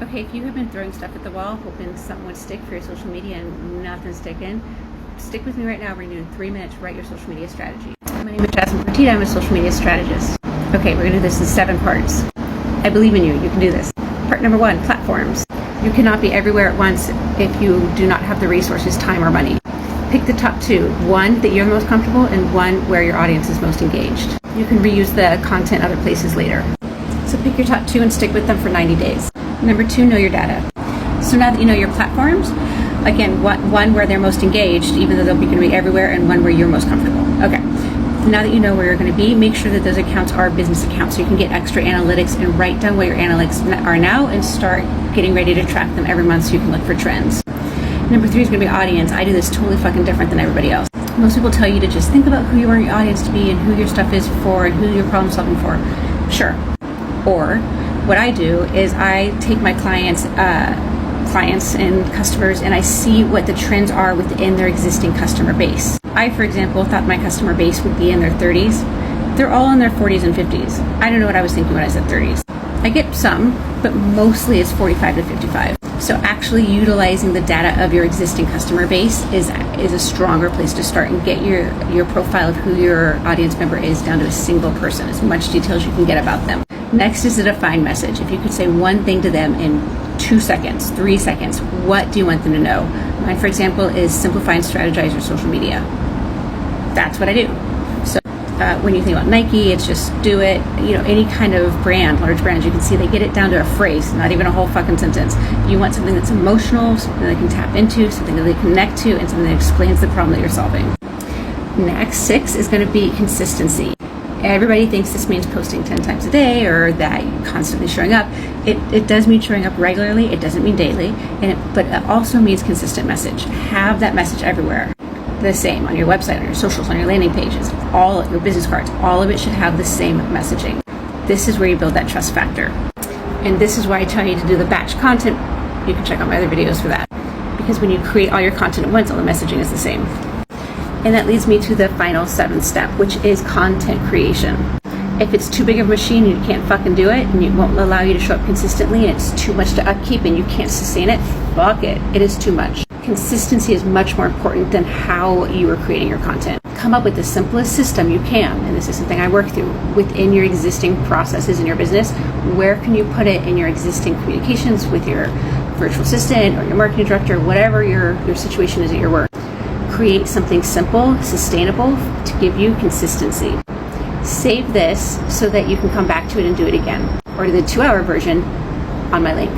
Okay, if you have been throwing stuff at the wall, hoping something would stick for your social media and nothing's sticking, stick with me right now. We're going to do in 3 minutes, write your social media strategy. My name is Jasmine Fertitta. I'm a social media strategist. Okay, we're going to do this in 7 parts. I believe in you. You can do this. Part number 1, platforms. You cannot be everywhere at once if you do not have the resources, time, or money. Pick the top 2, one that you're most comfortable and one where your audience is most engaged. You can reuse the content other places later. So pick your top 2 and stick with them for 90 days. Number 2, know your data. So now that you know your platforms, again, one where they're most engaged, even though they'll be going to be everywhere, and one where you're most comfortable. Okay. Now that you know where you're going to be, make sure that those accounts are business accounts so you can get extra analytics and write down what your analytics are now and start getting ready to track them every month so you can look for trends. Number 3 is going to be audience. I do this totally fucking different than everybody else. Most people tell you to just think about who you want your audience to be and who your stuff is for and who you're problem solving for. Sure. Or what I do is I take my clients and customers and I see what the trends are within their existing customer base. I, for example, thought my customer base would be in their 30s. They're all in their 40s and 50s. I don't know what I was thinking when I said 30s. I get some, but mostly it's 45 to 55. So actually utilizing the data of your existing customer base is a stronger place to start and get your profile of who your audience member is down to a single person, as much detail as you can get about them. Next is a defined message. If you could say one thing to them in 2 seconds, 3 seconds, what do you want them to know? Mine, for example, is simplify and strategize your social media. That's what I do. So when you think about Nike, it's just do it. You know, any kind of brand, large brands, you can see they get it down to a phrase, not even a whole fucking sentence. You want something that's emotional, something they can tap into, something that they connect to, and something that explains the problem that you're solving. Next, 6 is going to be consistency. Everybody thinks this means posting 10 times a day or that you're constantly showing up. It does mean showing up regularly. It doesn't mean daily, but it also means consistent message. Have that message everywhere. The same on your website, on your socials, on your landing pages, all of your business cards. All of it should have the same messaging. This is where you build that trust factor. And this is why I tell you to do the batch content. You can check out my other videos for that. Because when you create all your content at once, all the messaging is the same. And that leads me to the final 7th step, which is content creation. If it's too big of a machine and you can't fucking do it and it won't allow you to show up consistently and it's too much to upkeep and you can't sustain it, fuck it. It is too much. Consistency is much more important than how you are creating your content. Come up with the simplest system you can, and this is something I work through within your existing processes in your business. Where can you put it in your existing communications with your virtual assistant or your marketing director, whatever your situation is at your work? Create something simple, sustainable to give you consistency. Save this so that you can come back to it and do it again, or to the 2-hour version on my link.